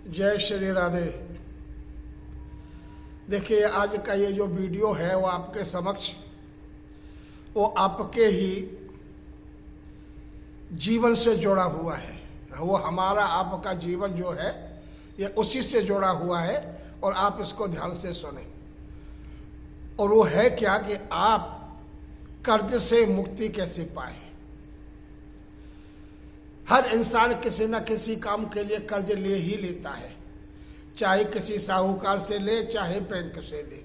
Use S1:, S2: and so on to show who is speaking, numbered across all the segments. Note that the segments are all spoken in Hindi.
S1: जय श्री राधे। देखिए, आज का ये जो वीडियो है वो आपके समक्ष वो आपके ही जीवन से जुड़ा हुआ है। वो हमारा आपका जीवन जो है ये उसी से जुड़ा हुआ है और आप इसको ध्यान से सुने। और वो है क्या कि आप कर्ज से मुक्ति कैसे पाए। हर इंसान किसी न किसी काम के लिए कर्ज ले ही लेता है, चाहे किसी साहूकार से ले चाहे बैंक से ले।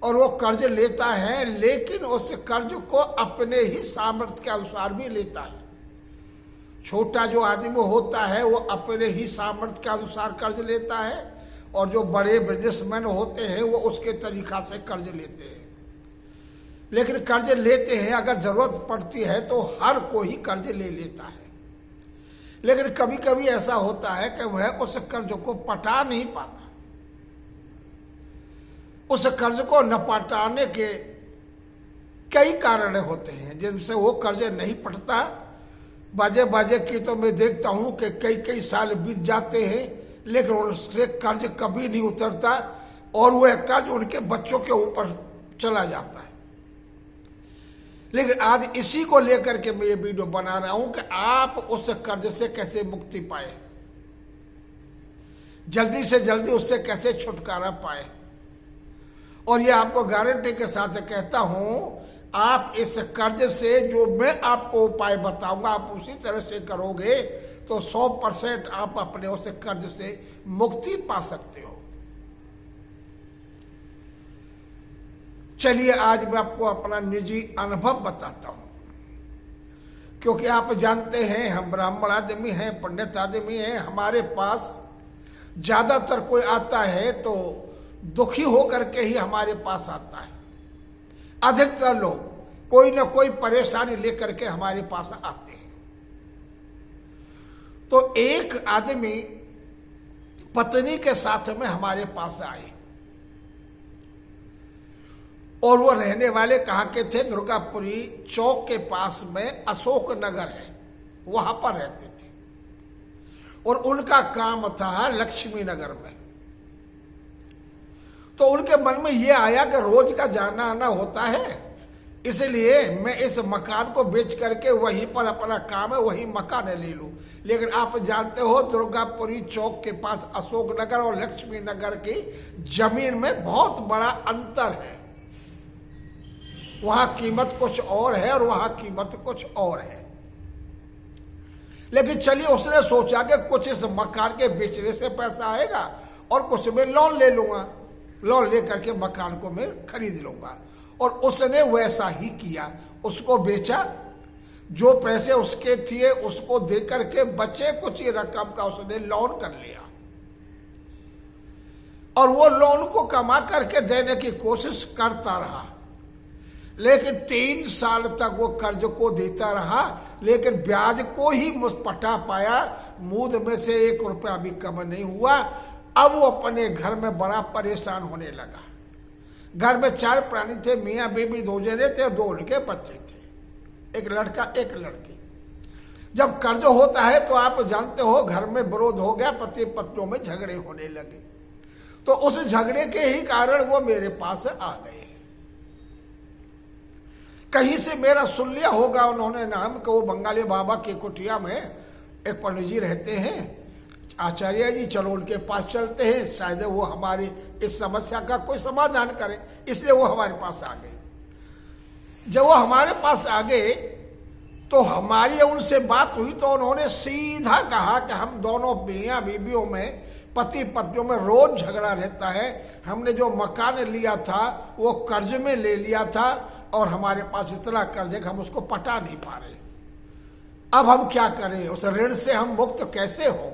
S1: और वो कर्ज लेता है, लेकिन उस कर्ज को अपने ही सामर्थ्य के अनुसार भी लेता है। छोटा जो आदमी होता है वो अपने ही सामर्थ्य के अनुसार कर्ज लेता है, और जो बड़े बिजनेसमैन होते हैं वो उसके तरीका से कर्ज लेते हैं। लेकिन कर्ज लेते हैं, अगर जरूरत पड़ती है तो हर कोई कर्ज ले लेता है। लेकिन कभी कभी ऐसा होता है कि वह उस कर्ज को पटा नहीं पाता। उस कर्ज को न पटाने के कई कारण होते हैं जिनसे वो कर्ज नहीं पटता। बाजे बाजे की तो मैं देखता हूं कि कई कई साल बीत जाते हैं, लेकिन उससे कर्ज कभी नहीं उतरता और वह कर्ज उनके बच्चों के ऊपर चला जाता है। लेकिन आज इसी को लेकर के मैं ये वीडियो बना रहा हूं कि आप उस कर्ज से कैसे मुक्ति पाए, जल्दी से जल्दी उससे कैसे छुटकारा पाए। और ये आपको गारंटी के साथ कहता हूं, आप इस कर्ज से जो मैं आपको उपाय बताऊंगा आप उसी तरह से करोगे तो 100% आप अपने उस कर्ज से मुक्ति पा सकते हो। चलिए, आज मैं आपको अपना निजी अनुभव बताता हूं, क्योंकि आप जानते हैं हम ब्राह्मण आदमी हैं, पंडित आदमी हैं। हमारे पास ज्यादातर कोई आता है तो दुखी होकर के ही हमारे पास आता है। अधिकतर लोग कोई ना कोई परेशानी लेकर के हमारे पास आते हैं। तो एक आदमी पत्नी के साथ में हमारे पास आए, और वो रहने वाले कहाँ के थे, दुर्गापुरी चौक के पास में अशोक नगर है, वहां पर रहते थे। और उनका काम था लक्ष्मी नगर में। तो उनके मन में ये आया कि रोज का जाना आना होता है, इसलिए मैं इस मकान को बेच करके वहीं पर अपना काम है वही मकान ले लूं। लेकिन आप जानते हो, दुर्गापुरी चौक के पास अशोक नगर और लक्ष्मी नगर की जमीन में बहुत बड़ा अंतर है। वहां कीमत कुछ और है और वहां कीमत कुछ और है। लेकिन चलिए, उसने सोचा कि कुछ इस मकान के बेचने से पैसा आएगा और कुछ में लोन ले लूंगा, लोन लेकर के मकान को मैं खरीद लूंगा। और उसने वैसा ही किया, उसको बेचा। जो पैसे उसके थे उसको देकर के बचे कुछ ही रकम का उसने लोन कर लिया, और वो लोन को कमा करके देने की कोशिश करता रहा। लेकिन 3 साल तक वो कर्ज को देता रहा, लेकिन ब्याज को ही पटा पाया। मूद में से 1 रुपया भी कम नहीं हुआ। अब वो अपने घर में बड़ा परेशान होने लगा। घर में 4 प्राणी थे, मियाँ बीबी 2 जने थे, 2 उनके बच्चे थे, 1 लड़का 1 लड़की। जब कर्ज होता है तो आप जानते हो घर में विरोध हो गया, पति पत्नियों में झगड़े होने लगे। तो उस झगड़े के ही कारण वो मेरे पास आ गए। कहीं से मेरा सुन लिया होगा उन्होंने नाम कि वो बंगाली बाबा की कुटिया में एक पंडित जी रहते हैं, आचार्य जी, चलो उनके पास चलते हैं, शायद वो हमारी इस समस्या का कोई समाधान करें। इसलिए वो हमारे पास आ गए। जब वो हमारे पास आ गए तो हमारी उनसे बात हुई तो उन्होंने सीधा कहा कि हम दोनों मियाँ बीबियों में, पति पत्नियों में रोज झगड़ा रहता है। हमने जो मकान लिया था वो कर्ज में ले लिया था, और हमारे पास इतना कर्ज है कि हम उसको पटा नहीं पा रहे। अब हम क्या करें, उस ऋण से हम मुक्त कैसे हो।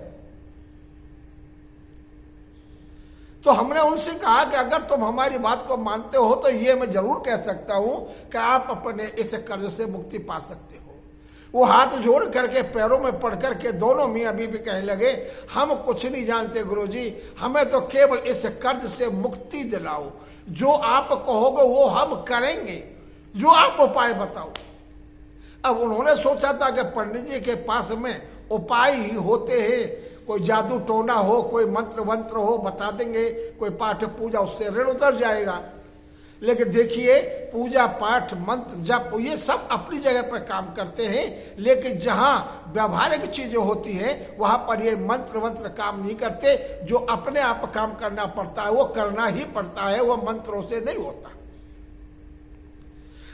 S1: तो हमने उनसे कहा कि अगर तुम हमारी बात को मानते हो तो ये मैं जरूर कह सकता हूं कि आप अपने इस कर्ज से मुक्ति पा सकते हो। वो हाथ जोड़ करके पैरों में पड़ करके दोनों मियाँ बीबी कहने लगे, हम कुछ नहीं जानते गुरुजी, हमें तो केवल इस कर्ज से मुक्ति दिलाओ। जो आप कहोगे वो हम करेंगे, जो आप उपाय बताओ। अब उन्होंने सोचा था कि पंडित जी के पास में उपाय ही होते हैं, कोई जादू टोना हो, कोई मंत्र वंत्र हो, बता देंगे, कोई पाठ पूजा, उससे ऋण उतर जाएगा। लेकिन देखिए, पूजा पाठ मंत्र जप ये सब अपनी जगह पर काम करते हैं, लेकिन जहाँ व्यावहारिक चीजें होती हैं वहां पर ये मंत्र वंत्र काम नहीं करते। जो अपने आप काम करना पड़ता है वो करना ही पड़ता है, वो मंत्रों से नहीं होता।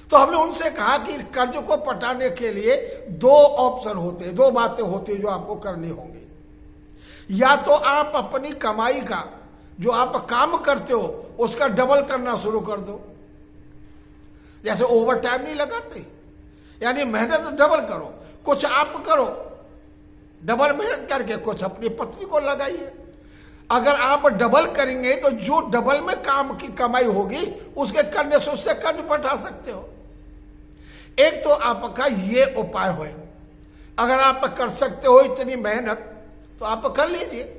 S1: तो हमने उनसे कहा कि कर्ज को पटाने के लिए दो ऑप्शन होते हैं, दो बातें होती है जो आपको करनी होंगी। या तो आप अपनी कमाई का जो आप काम करते हो उसका डबल करना शुरू कर दो। जैसे ओवर टाइम नहीं लगाते, यानी मेहनत डबल करो, कुछ आप करो, डबल मेहनत करके कुछ अपनी पत्नी को लगाइए। अगर आप डबल करेंगे तो जो डबल में काम की कमाई होगी उसके करने से उससे कर्ज पटा सकते हो। एक तो आपका ये उपाय है, अगर आप कर सकते हो इतनी मेहनत तो आप कर लीजिए।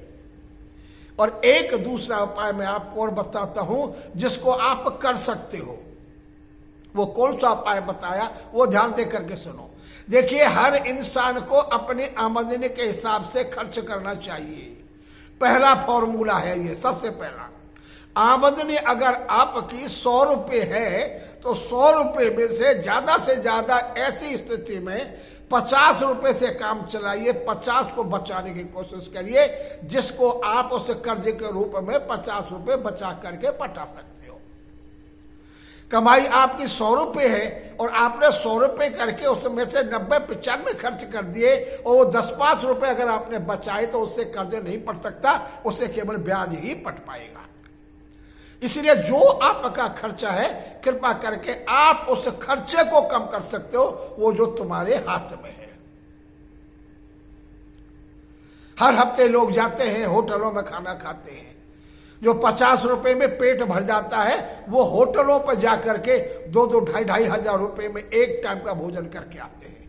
S1: और एक दूसरा उपाय मैं आपको और बताता हूं जिसको आप कर सकते हो। वो कौन सा उपाय बताया वो ध्यान दे करके सुनो। देखिए, हर इंसान को अपनी आमदनी के हिसाब से खर्च करना चाहिए। पहला फॉर्मूला है ये, सबसे पहला। आमदनी अगर आपकी 100 रुपये है तो 100 रुपये में से ज्यादा ऐसी स्थिति में 50 रुपए से काम चलाइए, 50 को बचाने की कोशिश करिए, जिसको आप उस कर्ज के रूप में 50 रुपए बचा करके पटा सकते हो। कमाई आपकी 100 रुपये है और आपने 100 रुपये करके उसमें से 90-95 खर्च कर दिए और वो 10-5 रुपए अगर आपने बचाए तो उससे कर्ज नहीं पट सकता, उससे केवल ब्याज ही पट पाएगा। इसलिए जो आपका खर्चा है कृपा करके आप उस खर्चे को कम कर सकते हो, वो जो तुम्हारे हाथ में है। हर हफ्ते लोग जाते हैं होटलों में खाना खाते हैं, जो 50 रुपए में पेट भर जाता है वो होटलों पर जाकर के 2-2, 2,500 हजार रुपए में एक टाइम का भोजन करके आते हैं।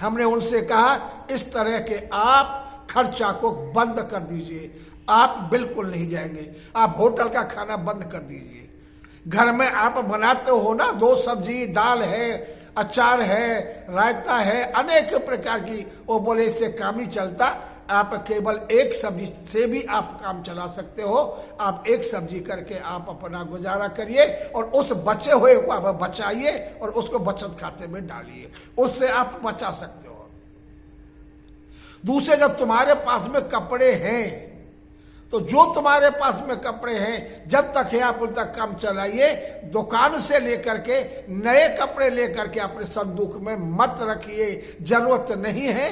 S1: हमने उनसे कहा इस तरह के आप खर्चा को बंद कर दीजिए, आप बिल्कुल नहीं जाएंगे। आप होटल का खाना बंद कर दीजिए। घर में आप बनाते हो ना, 2 सब्जी, दाल है, अचार है, रायता है, अनेक प्रकार की, वो बोले इससे काम ही चलता। आप केवल एक सब्जी से भी आप काम चला सकते हो। आप एक सब्जी करके आप अपना गुजारा करिए और उस बचे हुए को आप बचाइए और उसको बचत खाते में डालिए, उससे आप बचा सकते हो। दूसरे, जब तुम्हारे पास में कपड़े हैं तो जो तुम्हारे पास में कपड़े हैं जब तक है आप उन तक काम चलाइए। दुकान से लेकर के नए कपड़े लेकर के अपने संदूक में मत रखिए, जरूरत नहीं है।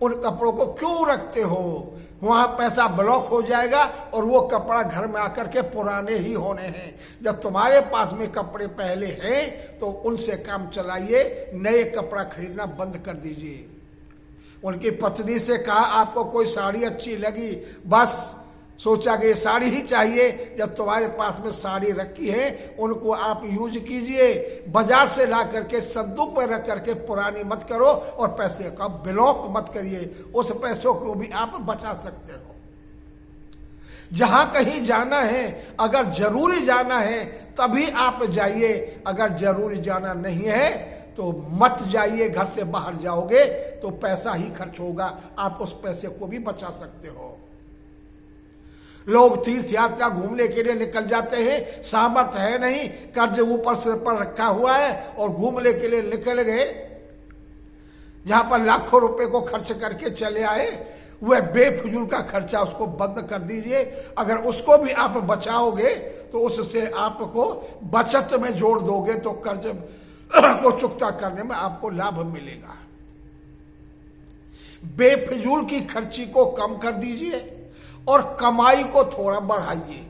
S1: उन कपड़ों को क्यों रखते हो? वहां पैसा ब्लॉक हो जाएगा और वो कपड़ा घर में आकर के पुराने ही होने हैं। जब तुम्हारे पास में कपड़े पहले हैं तो उनसे काम चलाइए, नए कपड़ा खरीदना बंद कर दीजिए। उनकी पत्नी से कहा आपको कोई साड़ी अच्छी लगी, बस सोचा कि ये साड़ी ही चाहिए। जब तुम्हारे पास में साड़ी रखी है उनको आप यूज कीजिए, बाजार से ला करके संदूक में रख करके पुरानी मत करो और पैसे का ब्लॉक मत करिए, उस पैसों को भी आप बचा सकते हो। जहां कहीं जाना है, अगर जरूरी जाना है तभी आप जाइए, अगर जरूरी जाना नहीं है तो मत जाइए। घर से बाहर जाओगे तो पैसा ही खर्च होगा, आप उस पैसे को भी बचा सकते हो। लोग तीर्थ यात्रा घूमने के लिए निकल जाते हैं, सामर्थ्य है नहीं, कर्ज ऊपर सिर पर रखा हुआ है और घूमने के लिए निकल गए, जहां पर लाखों रुपए को खर्च करके चले आए। वह बेफजूल का खर्चा उसको बंद कर दीजिए। अगर उसको भी आप बचाओगे तो उससे आपको बचत में जोड़ दोगे तो कर्ज को चुकता करने में आपको लाभ मिलेगा। बेफजूल की खर्ची को कम कर दीजिए और कमाई को थोड़ा बढ़ाइए।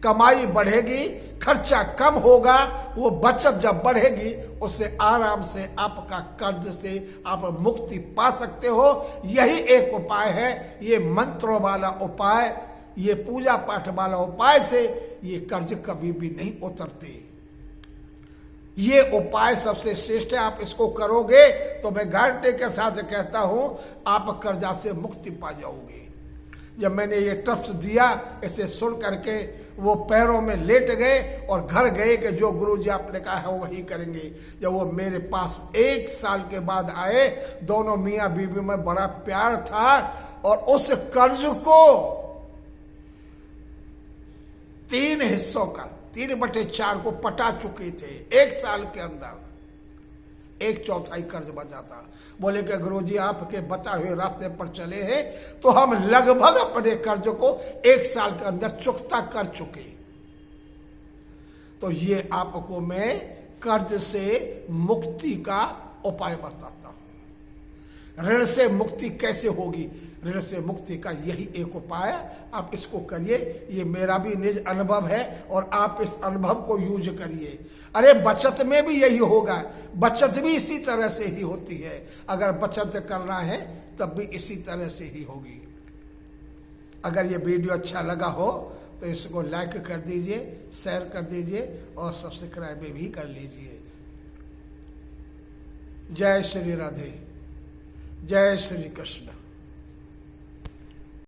S1: कमाई बढ़ेगी, खर्चा कम होगा, वो बचत जब बढ़ेगी उससे आराम से आपका कर्ज से आप मुक्ति पा सकते हो। यही एक उपाय है, ये मंत्रों वाला उपाय, ये पूजा पाठ वाला उपाय से ये कर्ज कभी भी नहीं उतरते। ये उपाय सबसे श्रेष्ठ है। आप इसको करोगे तो मैं गारंटी के साथ कहता हूं आप कर्जा से मुक्ति पा जाओगे। जब मैंने ये टिप्स दिया, इसे सुन करके वो पैरों में लेट गए और घर गए कि जो गुरुजी आपने कहा है वही करेंगे। जब वो मेरे पास 1 साल के बाद आए, दोनों मियाँ बीवी में बड़ा प्यार था और उस कर्ज को 3 हिस्सों का 3/4 को पटा चुके थे 1 साल के अंदर। 1/4 कर्ज बचा था। बोले कि गुरुजी आपके बताए हुए रास्ते पर चले हैं तो हम लगभग अपने कर्ज को 1 साल के अंदर चुकता कर चुके। तो ये आपको मैं कर्ज से मुक्ति का उपाय बताता हूं। ऋण से मुक्ति कैसे होगी? ऋण से मुक्ति का यही एक उपाय, आप इसको करिए। ये मेरा भी निज अनुभव है और आप इस अनुभव को यूज करिए। अरे बचत में भी यही होगा, बचत भी इसी तरह से ही होती है। अगर बचत करना है तब भी इसी तरह से ही होगी। अगर ये वीडियो अच्छा लगा हो तो इसको लाइक कर दीजिए, शेयर कर दीजिए और सब्सक्राइब भी कर लीजिए। जय श्री राधे, जय श्री कृष्ण।